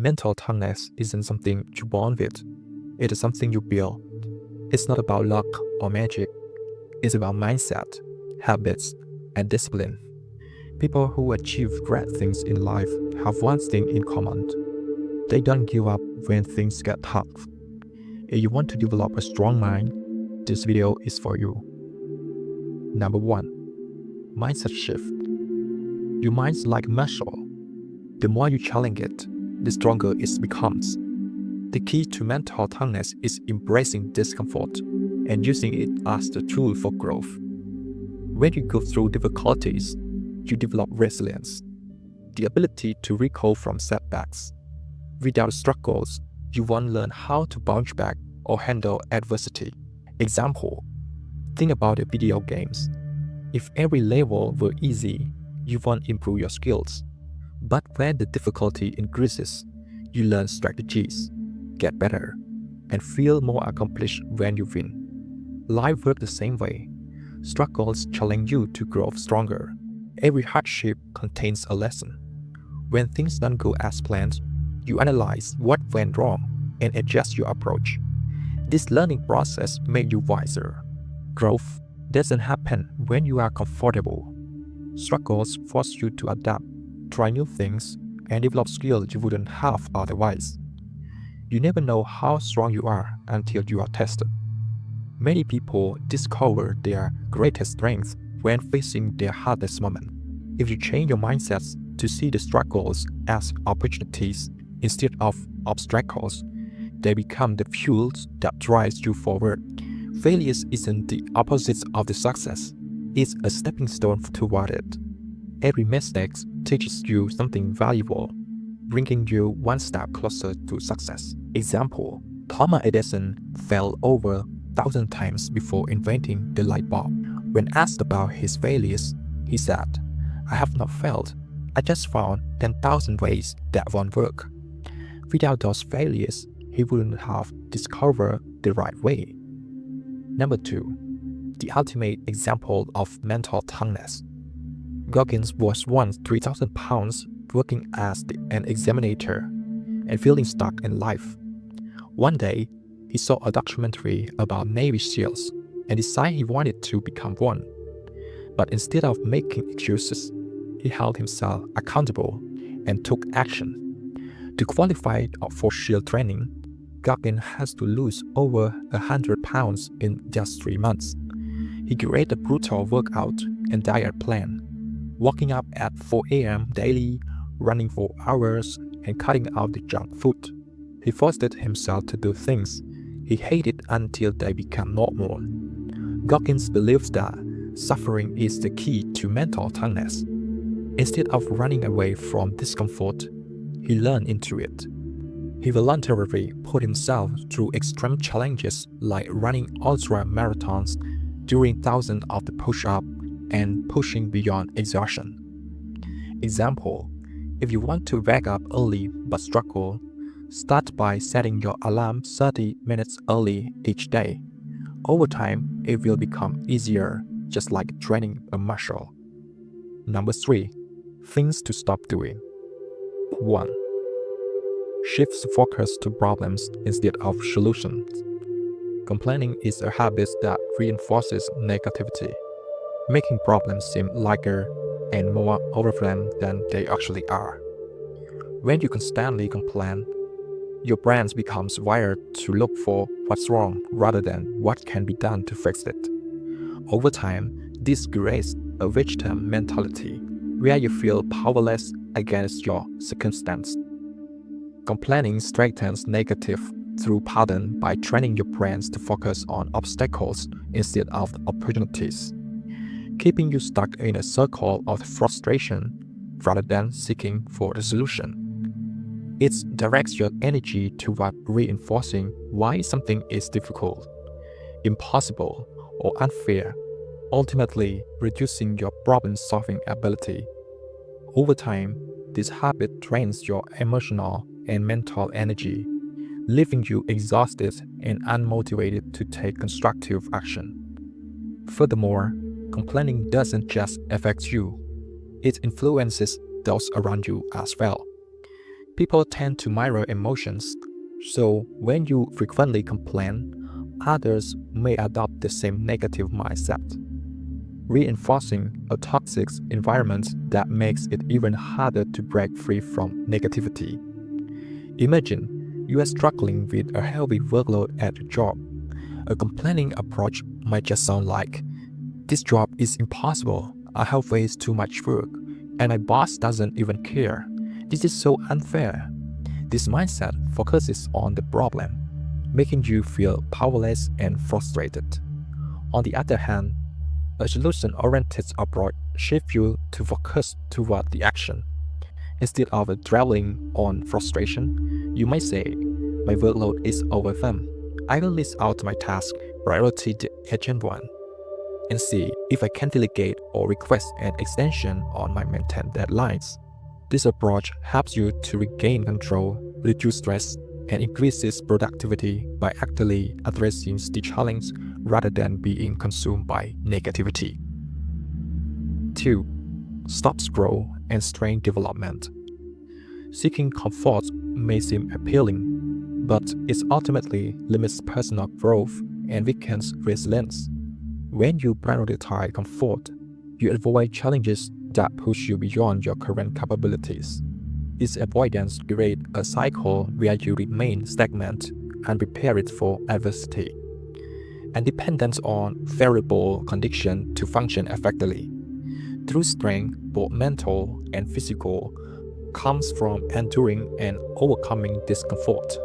Mental toughness isn't something you're born with, it is something you build. It's not about luck or magic, it's about mindset, habits, and discipline. People who achieve great things in life have one thing in common: they don't give up when things get tough. If you want to develop a strong mind, this video is for you. Number 1. Mindset shift. Your mind's like a muscle. The more you challenge it, the stronger it becomes. The key to mental toughness is embracing discomfort and using it as the tool for growth. When you go through difficulties, you develop resilience, the ability to recover from setbacks. Without struggles, you won't learn how to bounce back or handle adversity. Example: think about the video games. If every level were easy, you won't improve your skills. But when the difficulty increases, you learn strategies, get better, and feel more accomplished when you win. Life works the same way. Struggles challenge you to grow stronger. Every hardship contains a lesson. When things don't go as planned, you analyze what went wrong and adjust your approach. This learning process makes you wiser. Growth doesn't happen when you are comfortable. Struggles force you to adapt, try new things, and develop skills you wouldn't have otherwise. You never know how strong you are until you are tested. Many people discover their greatest strength when facing their hardest moment. If you change your mindsets to see the struggles as opportunities instead of obstacles, they become the fuel that drives you forward. Failure isn't the opposite of the success. It's a stepping stone toward it. Every mistake teaches you something valuable, bringing you one step closer to success. Example: Thomas Edison fell over 1,000 times before inventing the light bulb. When asked about his failures, he said, "I have not failed. I just found 10,000 ways that won't work." Without those failures, he wouldn't have discovered the right way. Number 2. The ultimate example of mental toughness. Goggins was once 3,000 pounds working as an examiner and feeling stuck in life. One day, he saw a documentary about Navy SEALs and decided he wanted to become one. But instead of making excuses, he held himself accountable and took action. To qualify for SEAL training, Goggins has to lose over 100 pounds in just 3 months. He created a brutal workout and diet plan, waking up at 4 a.m. daily, running for hours, and cutting out the junk food. He forced himself to do things he hated until they became normal. Goggins believes that suffering is the key to mental toughness. Instead of running away from discomfort, he learned into it. He voluntarily put himself through extreme challenges like running ultra marathons, doing thousands of the push-ups, and pushing beyond exhaustion. Example: if you want to wake up early but struggle, start by setting your alarm 30 minutes early each day. Over time, it will become easier, just like training a muscle. Number 3. Things to stop doing. 1. Shift focus to problems instead of solutions. Complaining is a habit that reinforces negativity, making problems seem larger and more overwhelming than they actually are. When you constantly complain, your brain becomes wired to look for what's wrong rather than what can be done to fix it. Over time, this creates a victim mentality where you feel powerless against your circumstance. Complaining strengthens negative through pattern by training your brain to focus on obstacles instead of opportunities, keeping you stuck in a circle of frustration rather than seeking for a solution. It directs your energy toward reinforcing why something is difficult, impossible, or unfair, ultimately reducing your problem-solving ability. Over time, this habit drains your emotional and mental energy, leaving you exhausted and unmotivated to take constructive action. Furthermore, complaining doesn't just affect you, it influences those around you as well. People tend to mirror emotions, so when you frequently complain, others may adopt the same negative mindset, reinforcing a toxic environment that makes it even harder to break free from negativity. Imagine you are struggling with a heavy workload at your job. A complaining approach might just sound like, "This job is impossible. I have way too much work, and my boss doesn't even care. This is so unfair." This mindset focuses on the problem, making you feel powerless and frustrated. On the other hand, a solution-oriented approach shifts you to focus toward the action. Instead of dwelling on frustration, you might say, "My workload is overwhelmed. I will list out my task, priority the urgent one, and see if I can delegate or request an extension on my maintained deadlines." This approach helps you to regain control, reduce stress, and increases productivity by actively addressing the challenge rather than being consumed by negativity. 2. Stop scroll and strain development. Seeking comfort may seem appealing, but it ultimately limits personal growth and weakens resilience. When you prioritize comfort, you avoid challenges that push you beyond your current capabilities. This avoidance creates a cycle where you remain stagnant and prepared for adversity, and dependent on favorable conditions to function effectively. True strength, both mental and physical, comes from enduring and overcoming discomfort.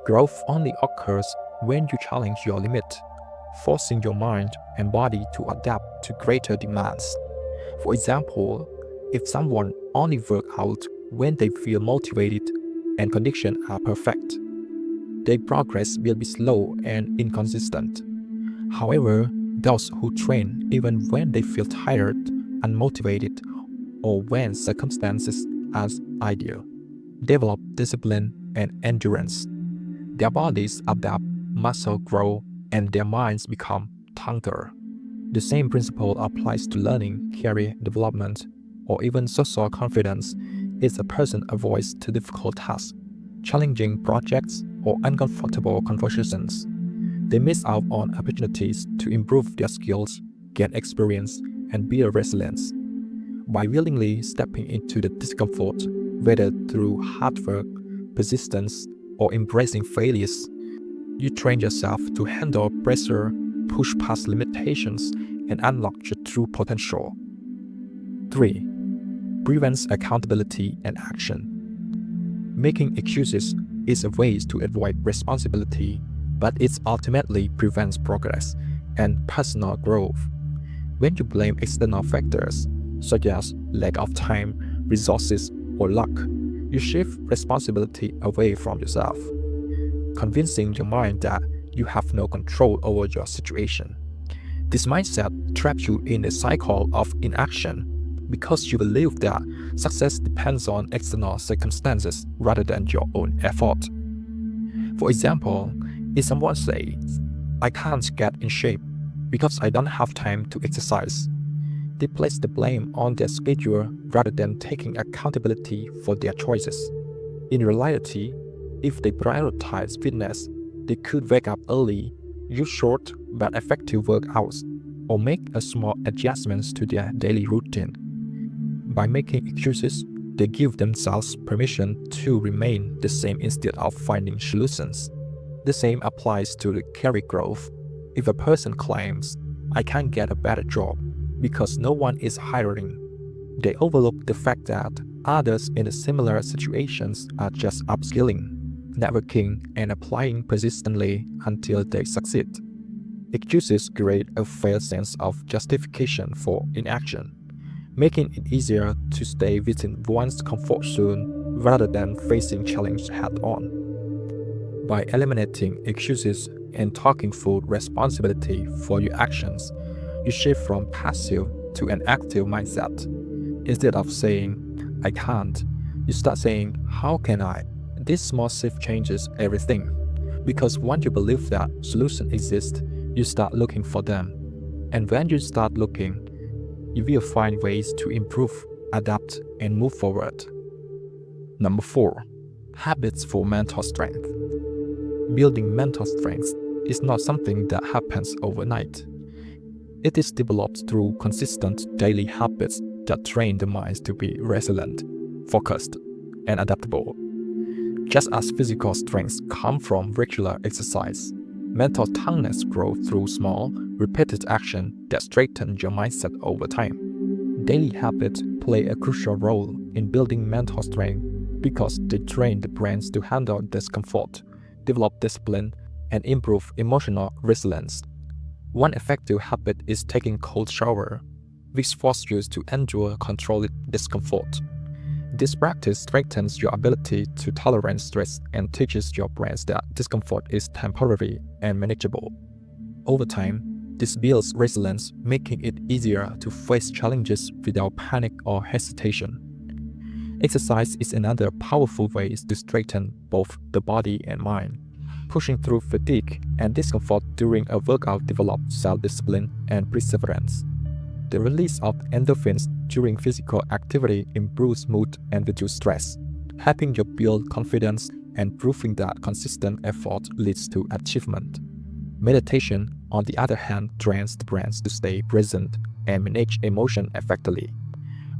Growth only occurs when you challenge your limit, forcing your mind and body to adapt to greater demands. For example, if someone only works out when they feel motivated and conditions are perfect, their progress will be slow and inconsistent. However, those who train even when they feel tired, unmotivated, or when circumstances are ideal, develop discipline and endurance. Their bodies adapt, muscle grow, and their minds become stronger. The same principle applies to learning, career development, or even social confidence. If a person avoids too difficult tasks, challenging projects, or uncomfortable conversations, they miss out on opportunities to improve their skills, gain experience, and build resilience. By willingly stepping into the discomfort, whether through hard work, persistence, or embracing failures, you train yourself to handle pressure, push past limitations, and unlock your true potential. 3. Prevents accountability and action. Making excuses is a way to avoid responsibility, but it ultimately prevents progress and personal growth. When you blame external factors, such as lack of time, resources, or luck, you shift responsibility away from yourself, convincing your mind that you have no control over your situation. This mindset traps you in a cycle of inaction because you believe that success depends on external circumstances rather than your own effort. For example, if someone says, "I can't get in shape because I don't have time to exercise," they place the blame on their schedule rather than taking accountability for their choices. In reality, if they prioritize fitness, they could wake up early, use short but effective workouts, or make a small adjustments to their daily routine. By making excuses, they give themselves permission to remain the same instead of finding solutions. The same applies to the career growth. If a person claims, "I can't get a better job because no one is hiring," they overlook the fact that others in similar situations are just upskilling, networking, and applying persistently until they succeed. Excuses create a false sense of justification for inaction, making it easier to stay within one's comfort zone rather than facing challenge head-on. By eliminating excuses and taking full responsibility for your actions, you shift from passive to an active mindset. Instead of saying, "I can't," you start saying, "How can I?" This small shift changes everything, because once you believe that solutions exist, you start looking for them. And when you start looking, you will find ways to improve, adapt, and move forward. Number 4. Habits for mental strength. Building mental strength is not something that happens overnight. It is developed through consistent daily habits that train the mind to be resilient, focused, and adaptable. Just as physical strength comes from regular exercise, mental toughness grows through small, repeated action that strengthen your mindset over time. Daily habits play a crucial role in building mental strength because they train the brain to handle discomfort, develop discipline, and improve emotional resilience. One effective habit is taking cold shower, which forces you to endure controlled discomfort. This practice strengthens your ability to tolerate stress and teaches your brain that discomfort is temporary and manageable. Over time, this builds resilience, making it easier to face challenges without panic or hesitation. Exercise is another powerful way to strengthen both the body and mind. Pushing through fatigue and discomfort during a workout develops self-discipline and perseverance. The release of endorphins during physical activity improves mood and reduces stress, helping you build confidence and proving that consistent effort leads to achievement. Meditation, on the other hand, trains the brain to stay present and manage emotion effectively.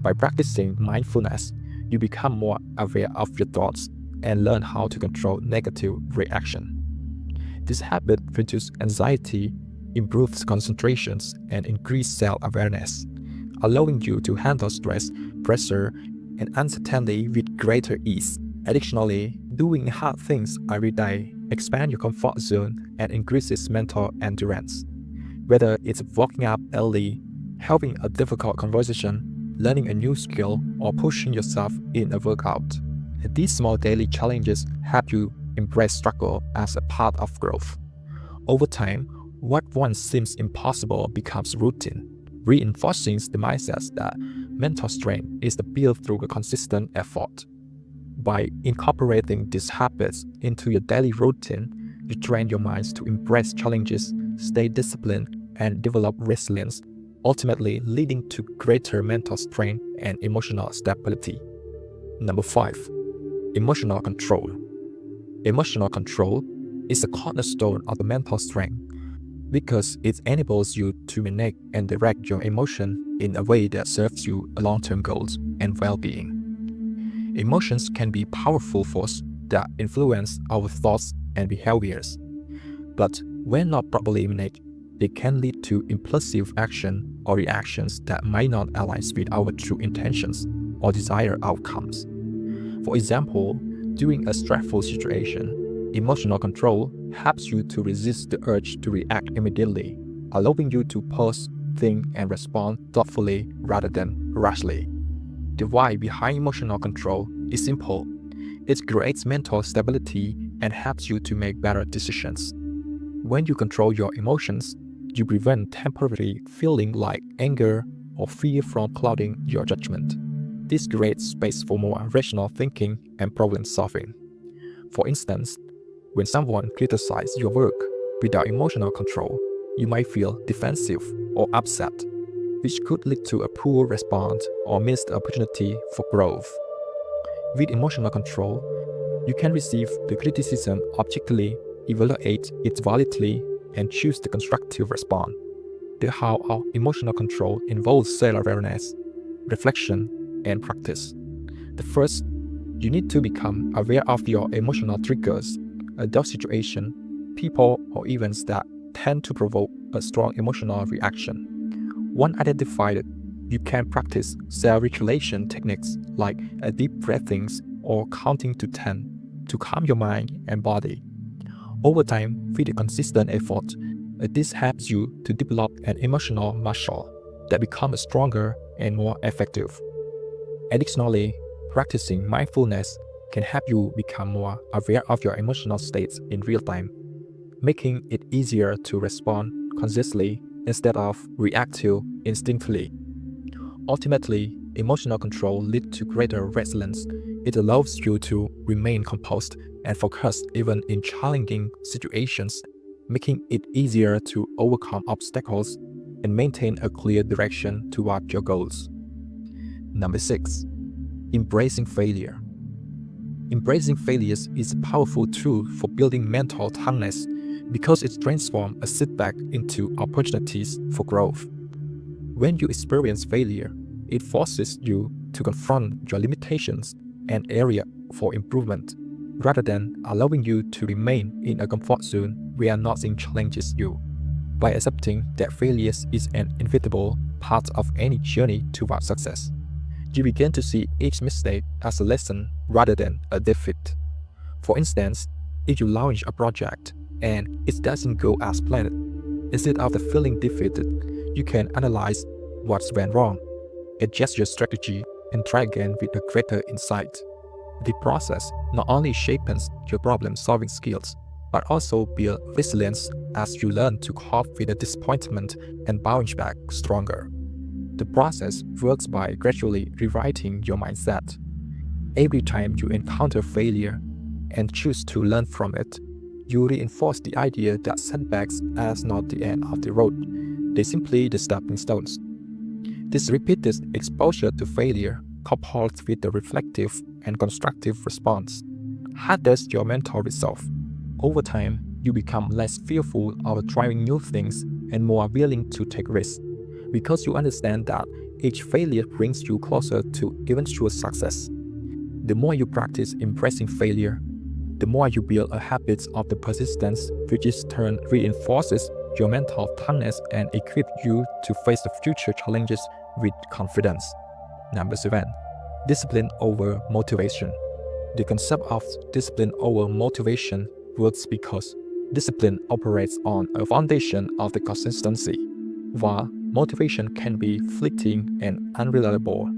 By practicing mindfulness, you become more aware of your thoughts and learn how to control negative reaction. This habit reduces anxiety, improves concentration, and increases self-awareness, allowing you to handle stress, pressure, and uncertainty with greater ease. Additionally, doing hard things every day expands your comfort zone and increases mental endurance. Whether it's waking up early, having a difficult conversation, learning a new skill, or pushing yourself in a workout, these small daily challenges help you embrace struggle as a part of growth. Over time, what once seems impossible becomes routine, reinforcing the mindset that mental strength is built through a consistent effort. By incorporating these habits into your daily routine, you train your mind to embrace challenges, stay disciplined, and develop resilience, ultimately leading to greater mental strength and emotional stability. Number 5. Emotional control. Emotional control is a cornerstone of the mental strength because it enables you to manage and direct your emotion in a way that serves your long-term goals and well-being. Emotions can be powerful forces that influence our thoughts and behaviors, but when not properly managed, they can lead to impulsive action or reactions that might not align with our true intentions or desired outcomes. For example, during a stressful situation, emotional control helps you to resist the urge to react immediately, allowing you to pause, think, and respond thoughtfully rather than rashly. The why behind emotional control is simple. It creates mental stability and helps you to make better decisions. When you control your emotions, you prevent temporary feelings like anger or fear from clouding your judgment. This creates space for more rational thinking and problem solving. For instance, when someone criticizes your work without emotional control, you might feel defensive or upset, which could lead to a poor response or missed opportunity for growth. With emotional control, you can receive the criticism objectively, evaluate it validly, and choose the constructive response. The how of emotional control involves self-awareness, reflection, and practice. The first, you need to become aware of your emotional triggers, those situations, people, or events that tend to provoke a strong emotional reaction. Once identified, you can practice self-regulation techniques like deep breathing or counting to 10 to calm your mind and body. Over time, with a consistent effort, this helps you to develop an emotional muscle that becomes stronger and more effective. Additionally, practicing mindfulness can help you become more aware of your emotional states in real time, making it easier to respond consciously instead of reactive instinctively. Ultimately, emotional control leads to greater resilience. It allows you to remain composed and focused even in challenging situations, making it easier to overcome obstacles and maintain a clear direction toward your goals. Number 6. Embracing failure. Embracing failures is a powerful tool for building mental toughness because it transforms a setback into opportunities for growth. When you experience failure, it forces you to confront your limitations and area for improvement, rather than allowing you to remain in a comfort zone where nothing challenges you. By accepting that failure is an inevitable part of any journey toward success, you begin to see each mistake as a lesson rather than a defeat. For instance, if you launch a project and it doesn't go as planned, instead of feeling defeated, you can analyze what went wrong, adjust your strategy, and try again with a greater insight. The process not only shapes your problem-solving skills, but also builds resilience as you learn to cope with the disappointment and bounce back stronger. The process works by gradually rewriting your mindset. Every time you encounter failure and choose to learn from it, you reinforce the idea that setbacks are not the end of the road, they're simply the stepping stones. This repeated exposure to failure, coupled with the reflective and constructive response, hardens your mental resolve. Over time, you become less fearful of trying new things and more willing to take risks, because you understand that each failure brings you closer to eventual success. The more you practice embracing failure, the more you build a habit of the persistence, which in turn reinforces your mental toughness and equips you to face the future challenges with confidence. Number 7. Discipline over motivation. The concept of discipline over motivation works because discipline operates on a foundation of the consistency, while motivation can be fleeting and unreliable.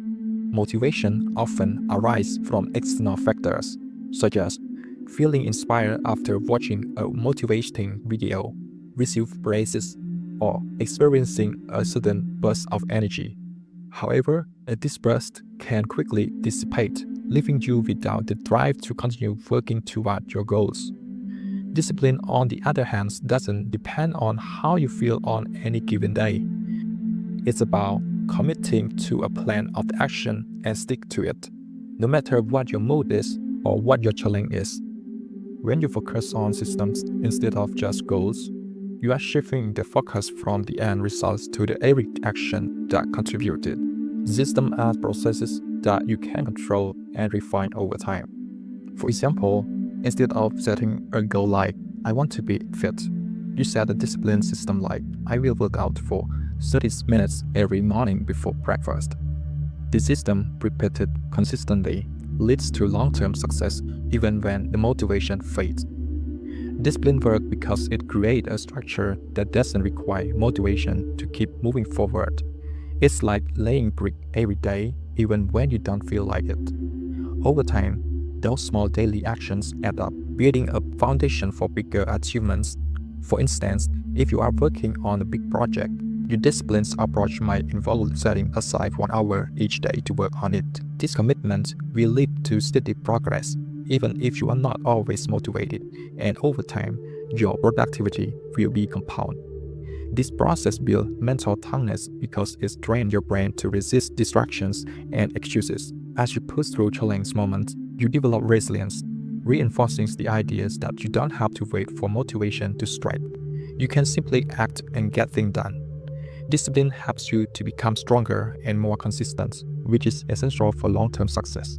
Motivation often arises from external factors, such as feeling inspired after watching a motivating video, receive praises, or experiencing a sudden burst of energy. However, this burst can quickly dissipate, leaving you without the drive to continue working toward your goals. Discipline, on the other hand, doesn't depend on how you feel on any given day. It's about committing to a plan of action and stick to it, no matter what your mood is or what your challenge is. When you focus on systems instead of just goals, you are shifting the focus from the end results to the every action that contributed. Systems are processes that you can control and refine over time. For example, instead of setting a goal like, I want to be fit, you set a disciplined system like, I will work out for 30 minutes every morning before breakfast. The system, repeated consistently, leads to long-term success even when the motivation fades. Discipline works because it creates a structure that doesn't require motivation to keep moving forward. It's like laying brick every day, even when you don't feel like it. Over time, those small daily actions add up, building a foundation for bigger achievements. For instance, if you are working on a big project, your disciplined approach might involve setting aside 1 hour each day to work on it. This commitment will lead to steady progress, even if you are not always motivated, and over time, your productivity will be compound. This process builds mental toughness because it trains your brain to resist distractions and excuses. As you push through challenging moments, you develop resilience, reinforcing the ideas that you don't have to wait for motivation to strike. You can simply act and get things done. Discipline helps you to become stronger and more consistent, which is essential for long-term success.